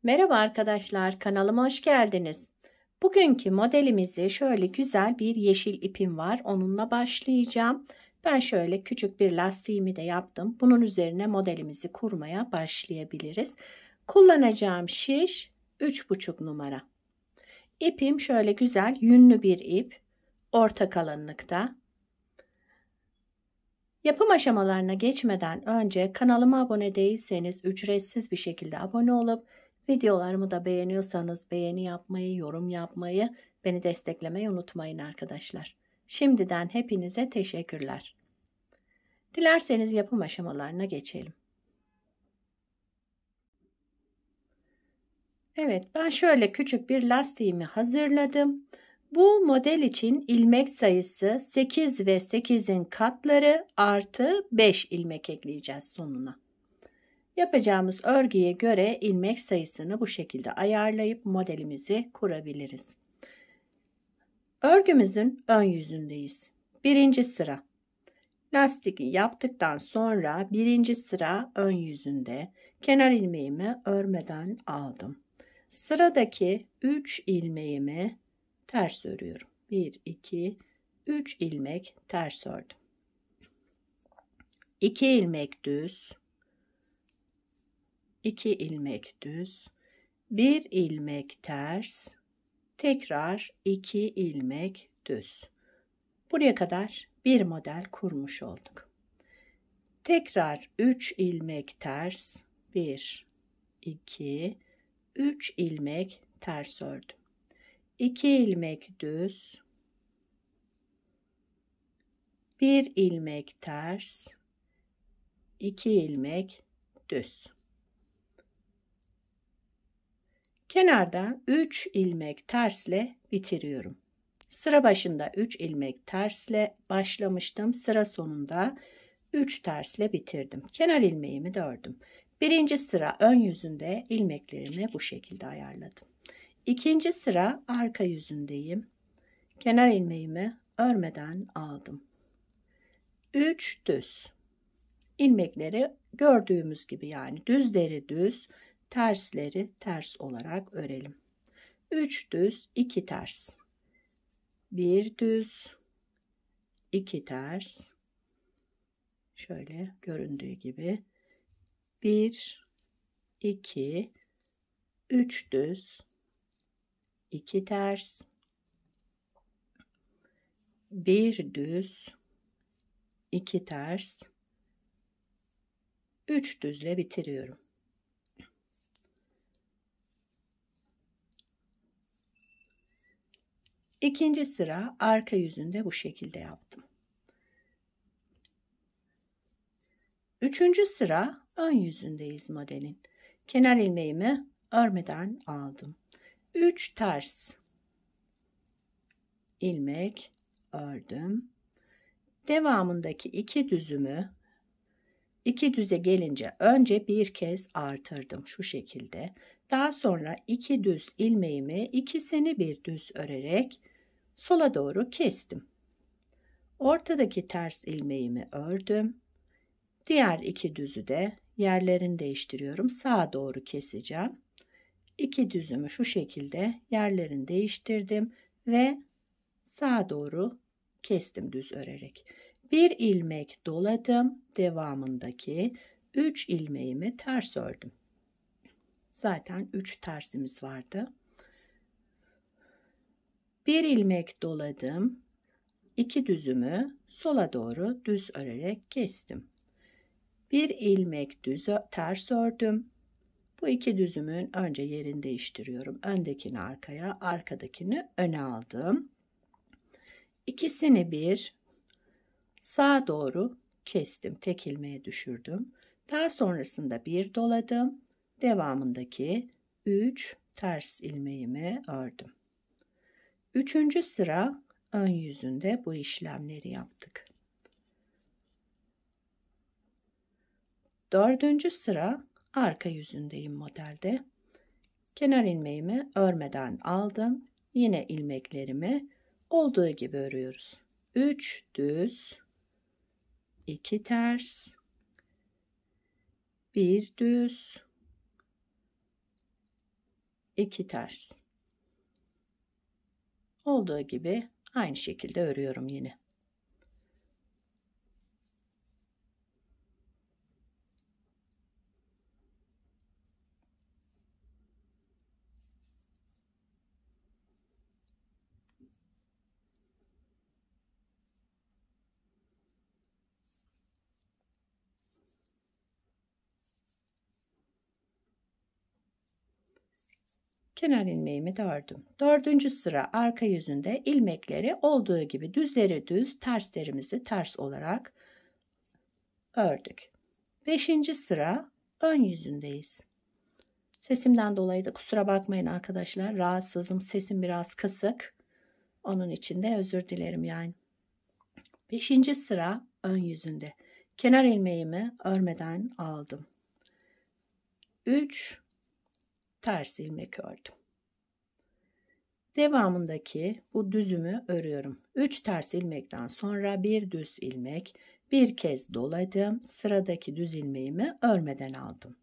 Merhaba arkadaşlar, kanalıma hoş geldiniz. Bugünkü modelimizi şöyle güzel bir yeşil ipim var. Onunla başlayacağım. Ben şöyle küçük bir lastiğimi de yaptım. Bunun üzerine modelimizi kurmaya başlayabiliriz. Kullanacağım şiş 3,5 numara. İpim şöyle güzel yünlü bir ip. Orta kalınlıkta. Yapım aşamalarına geçmeden önce kanalıma abone değilseniz ücretsiz bir şekilde abone olup videolarımı da beğeniyorsanız beğeni yapmayı, yorum yapmayı, beni desteklemeyi unutmayın arkadaşlar. Şimdiden hepinize teşekkürler. Dilerseniz yapım aşamalarına geçelim. Evet, ben şöyle küçük bir lastiğimi hazırladım. Bu model için ilmek sayısı 8 ve 8'in katları artı 5 ilmek ekleyeceğiz sonuna. Yapacağımız örgüye göre ilmek sayısını bu şekilde ayarlayıp modelimizi kurabiliriz. Örgümüzün ön yüzündeyiz. Birinci sıra. Lastiği yaptıktan sonra birinci sıra ön yüzünde kenar ilmeğimi örmeden aldım. Sıradaki 3 ilmeğimi ters örüyorum. 1, 2, 3 ilmek ters ördüm. 2 ilmek düz. 2 ilmek düz. 1 ilmek ters. Tekrar 2 ilmek düz. Buraya kadar bir model kurmuş olduk. Tekrar 3 ilmek ters. 1, 2, 3 ilmek ters ördüm. 2 ilmek düz. 1 ilmek ters. 2 ilmek düz. Kenarda 3 ilmek tersle bitiriyorum. Sıra başında 3 ilmek tersle başlamıştım. Sıra sonunda 3 tersle bitirdim. Kenar ilmeğimi de ördüm. Birinci sıra ön yüzünde ilmeklerimi bu şekilde ayarladım. İkinci sıra arka yüzündeyim. Kenar ilmeğimi örmeden aldım. 3 düz. İlmekleri gördüğümüz gibi, yani düzleri düz, tersleri ters olarak örelim. 3 düz, 2 ters. 1 düz, 2 ters. Şöyle göründüğü gibi 1, 2, 3 düz, 2 ters, 1 düz, 2 ters, 3 düzle bitiriyorum. İkinci sıra arka yüzünde bu şekilde yaptım. Üçüncü sıra ön yüzündeyiz modelin. Kenar ilmeğimi örmeden aldım. 3 ters ilmek ördüm. Devamındaki 2 düzümü 2 düze gelince önce bir kez artırdım şu şekilde. Daha sonra 2 düz ilmeğimi ikisini bir düz örerek sola doğru kestim. Ortadaki ters ilmeğimi ördüm. Diğer 2 düzü de yerlerini değiştiriyorum. Sağa doğru keseceğim. 2 düzümü şu şekilde yerlerini değiştirdim ve sağa doğru kestim düz örerek. Bir ilmek doladım. Devamındaki 3 ilmeğimi ters ördüm. Zaten 3 tersimiz vardı. Bir ilmek doladım. 2 düzümü sola doğru düz örerek kestim. Bir ilmek düz ters ördüm. Bu 2 düzümün önce yerini değiştiriyorum. Öndekini arkaya, arkadakini öne aldım. İkisini bir sağa doğru kestim. Tek ilmeğe düşürdüm. Daha sonrasında bir doladım. Devamındaki 3 ters ilmeğimi ördüm. Üçüncü sıra ön yüzünde bu işlemleri yaptık. Dördüncü sıra arka yüzündeyim modelde. Kenar ilmeğimi örmeden aldım. Yine ilmeklerimi olduğu gibi örüyoruz. 3 düz, 2 ters, 1 düz, 2 ters. Olduğu gibi aynı şekilde örüyorum yine. Kenar ilmeğimi de ördüm. 4. sıra arka yüzünde ilmekleri olduğu gibi düzleri düz, terslerimizi ters olarak ördük. 5. sıra ön yüzündeyiz. Sesimden dolayı da kusura bakmayın arkadaşlar. Rahatsızım. Sesim biraz kısık. Onun için de özür dilerim yani. 5. sıra ön yüzünde. Kenar ilmeğimi örmeden aldım. 3 ters ilmek ördüm. Devamındaki bu düzümü örüyorum. 3 ters ilmekten sonra bir düz ilmek, bir kez doladım. Sıradaki düz ilmeğimi örmeden aldım.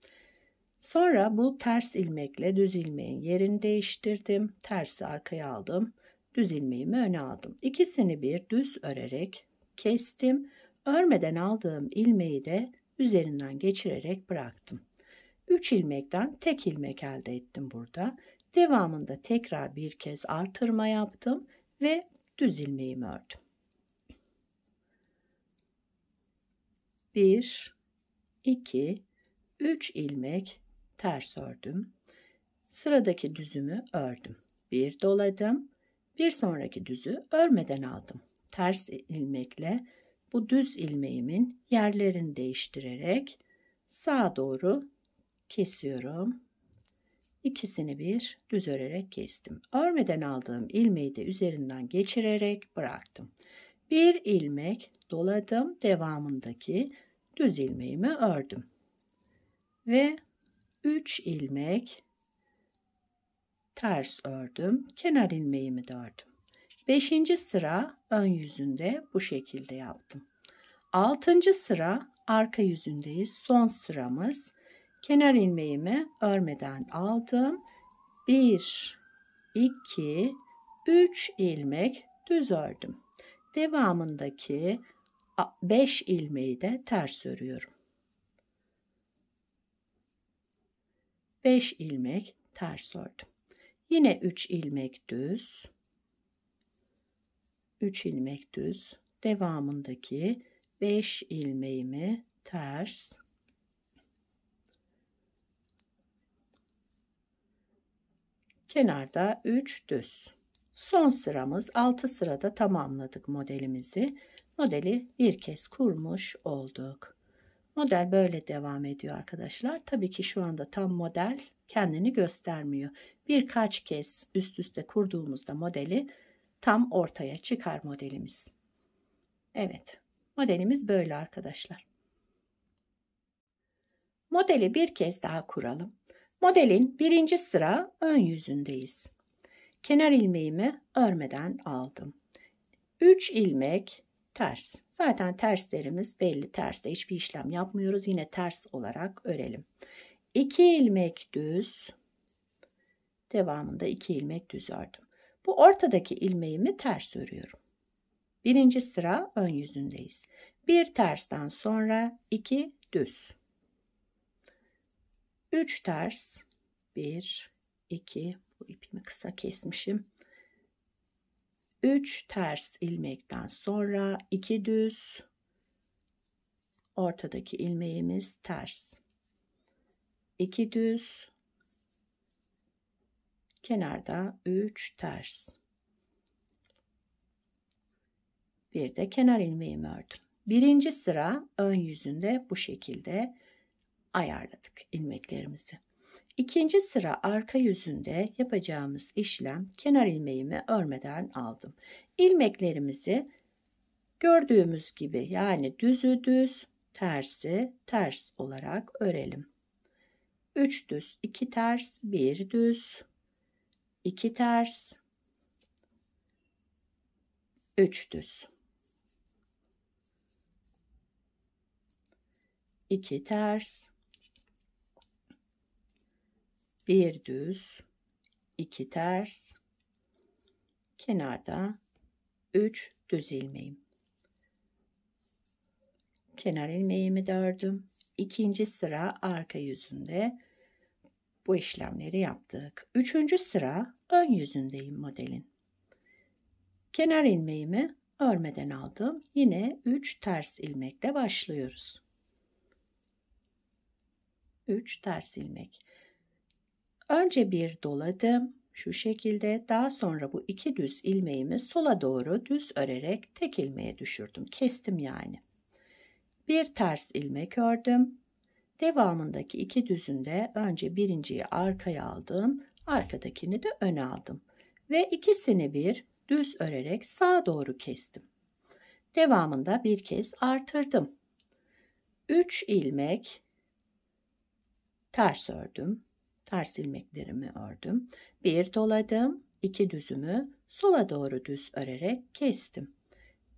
Sonra bu ters ilmekle düz ilmeğin yerini değiştirdim. Tersi arkaya aldım. Düz ilmeğimi öne aldım. İkisini bir düz örerek kestim. Örmeden aldığım ilmeği de üzerinden geçirerek bıraktım. 3 ilmekten tek ilmek elde ettim burada. Devamında tekrar bir kez artırma yaptım ve düz ilmeğimi ördüm. 1, 2, 3 ilmek ters ördüm. Sıradaki düzümü ördüm. Bir doladım. Bir sonraki düzü örmeden aldım. Ters ilmekle bu düz ilmeğimin yerlerini değiştirerek sağa doğru kesiyorum. İkisini bir düz örerek kestim. Örmeden aldığım ilmeği de üzerinden geçirerek bıraktım. Bir ilmek doladım. Devamındaki düz ilmeğimi ördüm. Ve 3 ilmek ters ördüm. Kenar ilmeğimi de ördüm. 5. sıra ön yüzünde bu şekilde yaptım. 6. sıra arka yüzündeyiz. Son sıramız. Kenar ilmeğimi örmeden aldım. 1, 2, 3 ilmek düz ördüm. Devamındaki 5 ilmeği de ters örüyorum. 5 ilmek ters ördüm. Yine 3 ilmek düz. 3 ilmek düz. Devamındaki 5 ilmeğimi ters. Kenarda 3 düz. Son sıramız 6 sırada tamamladık modelimizi. Modeli bir kez kurmuş olduk. Model böyle devam ediyor arkadaşlar. Tabii ki şu anda tam model kendini göstermiyor. Birkaç kez üst üste kurduğumuzda modeli tam ortaya çıkar modelimiz. Evet, modelimiz böyle arkadaşlar. Modeli bir kez daha kuralım. Modelin 1. sıra ön yüzündeyiz. Kenar ilmeğimi örmeden aldım. 3 ilmek ters. Zaten terslerimiz belli. Terste hiçbir işlem yapmıyoruz. Yine ters olarak örelim. 2 ilmek düz. Devamında 2 ilmek düz ördüm. Bu ortadaki ilmeğimi ters örüyorum. 1. sıra ön yüzündeyiz. Bir tersten sonra 2 düz. 3 ters. 1, 2, bu ipimi kısa kesmişim. 3 ters ilmekten sonra 2 düz. Ortadaki ilmeğimiz ters. 2 düz. Kenarda 3 ters. Bir de kenar ilmeğimi ördüm. 1. sıra ön yüzünde bu şekilde ayarladık ilmeklerimizi. 2. sıra arka yüzünde yapacağımız işlem kenar ilmeğimi örmeden aldım. İlmeklerimizi gördüğümüz gibi yani düzü düz, tersi ters olarak örelim. 3 düz, 2 ters, 1 düz, 2 ters, 3 düz, 2 ters, 1 düz, 2 ters, kenarda 3 düz ilmeğim. Kenar ilmeğimi de ördüm. İkinci sıra arka yüzünde bu işlemleri yaptık. Üçüncü sıra ön yüzündeyim modelin. Kenar ilmeğimi örmeden aldım. Yine 3 ters ilmekle başlıyoruz. 3 ters ilmek. Önce bir doladım. Şu şekilde. Daha sonra bu 2 düz ilmeğimi sola doğru düz örerek tek ilmeğe düşürdüm. Kestim yani. Bir ters ilmek ördüm. Devamındaki 2 düzünde önce birinciyi arkaya aldım. Arkadakini de öne aldım. Ve ikisini bir düz örerek sağa doğru kestim. Devamında bir kez artırdım. 3 ilmek ters ördüm. Ters ilmeklerimi ördüm. Bir doladım. 2 düzümü sola doğru düz örerek kestim.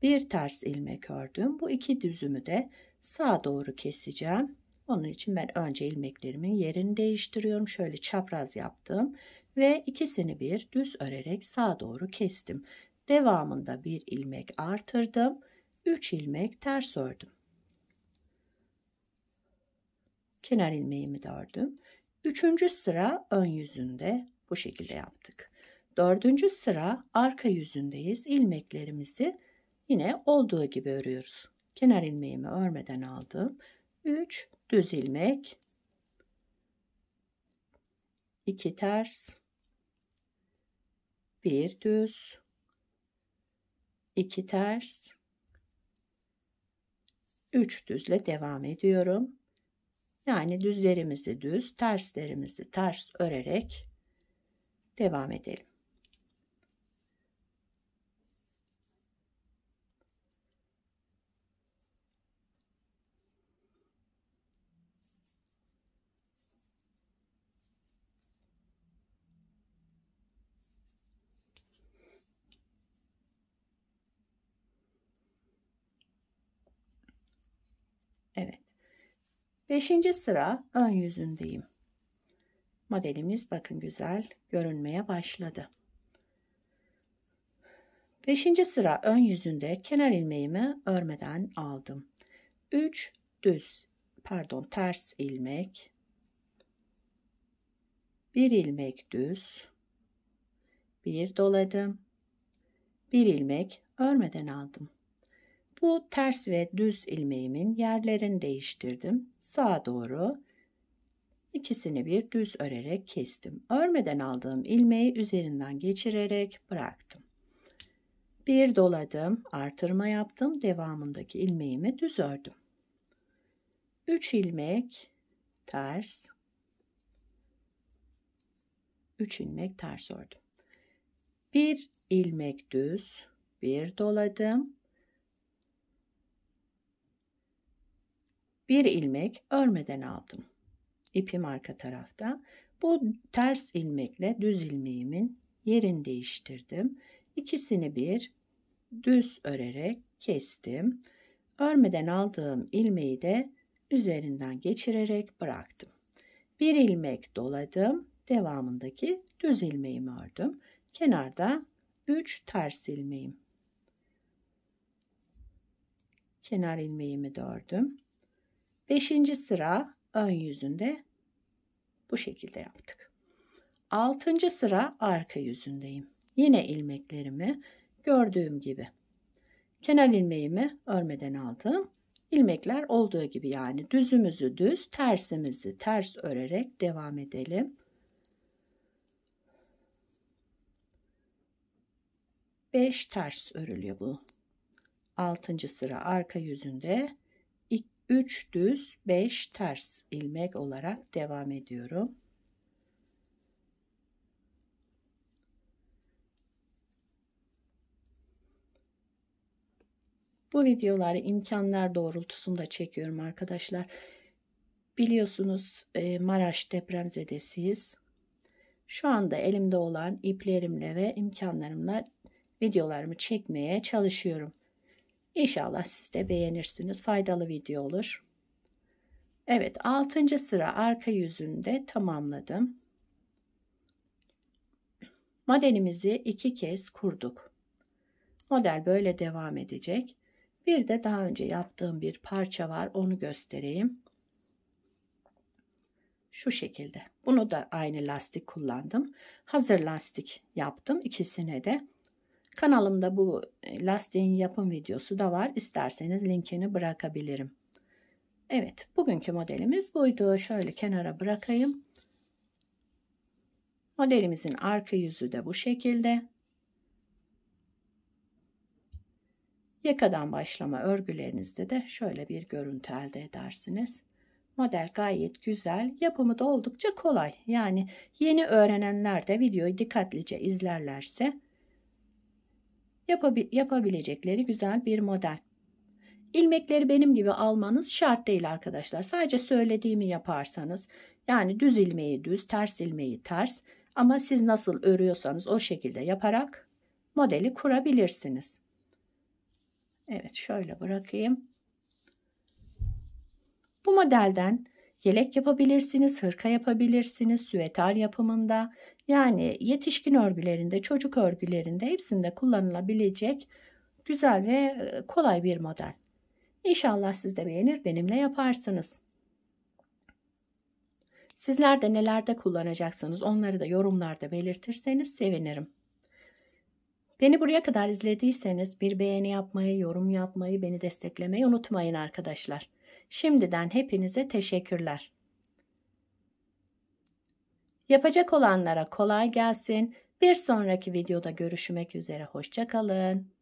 Bir ters ilmek ördüm. Bu 2 düzümü de sağa doğru keseceğim. Onun için ben önce ilmeklerimin yerini değiştiriyorum. Şöyle çapraz yaptım ve ikisini bir düz örerek sağa doğru kestim. Devamında bir ilmek artırdım. 3 ilmek ters ördüm. Kenar ilmeğimi de ördüm. Üçüncü sıra ön yüzünde bu şekilde yaptık. Dördüncü sıra arka yüzündeyiz. İlmeklerimizi yine olduğu gibi örüyoruz. Kenar ilmeğimi örmeden aldım. 3 düz ilmek, 2 ters, 1 düz, 2 ters, 3 düzle devam ediyorum. Yani düzlerimizi düz, terslerimizi ters örerek devam edelim. Evet. 5. sıra ön yüzündeyim. Modelimiz bakın güzel görünmeye başladı. 5. sıra ön yüzünde kenar ilmeğimi örmeden aldım. 3 ters ilmek, 1 ilmek düz, 1 doladım, 1 ilmek örmeden aldım. Bu ters ve düz ilmeğimin yerlerini değiştirdim. Sağa doğru ikisini bir düz örerek kestim. Örmeden aldığım ilmeği üzerinden geçirerek bıraktım. Bir doladım, artırma yaptım. Devamındaki ilmeğimi düz ördüm. 3 ilmek ters, 3 ilmek ters ördüm. 1 ilmek düz, bir doladım. 1 ilmek örmeden aldım. İpim arka tarafta. Bu ters ilmekle düz ilmeğimin yerini değiştirdim. İkisini bir düz örerek kestim. Örmeden aldığım ilmeği de üzerinden geçirerek bıraktım. 1 ilmek doladım. Devamındaki düz ilmeğimi ördüm. Kenarda 3 ters ilmeğim. Kenar ilmeğimi de ördüm. 5. sıra ön yüzünde bu şekilde yaptık. 6. sıra arka yüzündeyim. Yine ilmeklerimi gördüğüm gibi kenar ilmeğimi örmeden aldım. İlmekler olduğu gibi yani düzümüzü düz, tersimizi ters örerek devam edelim. 5 ters örülüyor bu. 6. sıra arka yüzünde 3 düz 5 ters ilmek olarak devam ediyorum. Bu videoları imkanlar doğrultusunda çekiyorum arkadaşlar. Biliyorsunuz Maraş depremzedesiyiz. Şu anda elimde olan iplerimle ve imkanlarımla videolarımı çekmeye çalışıyorum. İnşallah siz de beğenirsiniz. Faydalı video olur. Evet, 6. sıra arka yüzünde tamamladım. Modelimizi 2 kez kurduk. Model böyle devam edecek. Bir de daha önce yaptığım bir parça var. Onu göstereyim. Şu şekilde. Bunu da aynı lastik kullandım. Hazır lastik yaptım ikisine de. Kanalımda bu lastiğin yapım videosu da var. İsterseniz linkini bırakabilirim. Evet, bugünkü modelimiz buydu. Şöyle kenara bırakayım. Modelimizin arka yüzü de bu şekilde. Yakadan başlama örgülerinizde de şöyle bir görüntü elde edersiniz. Model gayet güzel. Yapımı da oldukça kolay. Yani yeni öğrenenler de videoyu dikkatlice izlerlerse yapabilecekleri güzel bir model. İlmekleri benim gibi almanız şart değil arkadaşlar. Sadece söylediğimi yaparsanız, yani düz ilmeği düz, ters ilmeği ters, ama siz nasıl örüyorsanız o şekilde yaparak modeli kurabilirsiniz. Evet, şöyle bırakayım. Bu modelden yelek yapabilirsiniz, hırka yapabilirsiniz, süveter yapımında, yani yetişkin örgülerinde, çocuk örgülerinde hepsinde kullanılabilecek güzel ve kolay bir model. İnşallah siz de beğenir, benimle yaparsınız. Sizler de nelerde kullanacaksınız, onları da yorumlarda belirtirseniz sevinirim. Beni buraya kadar izlediyseniz bir beğeni yapmayı, yorum yapmayı, beni desteklemeyi unutmayın arkadaşlar. Şimdiden hepinize teşekkürler. Yapacak olanlara kolay gelsin. Bir sonraki videoda görüşmek üzere. Hoşça kalın.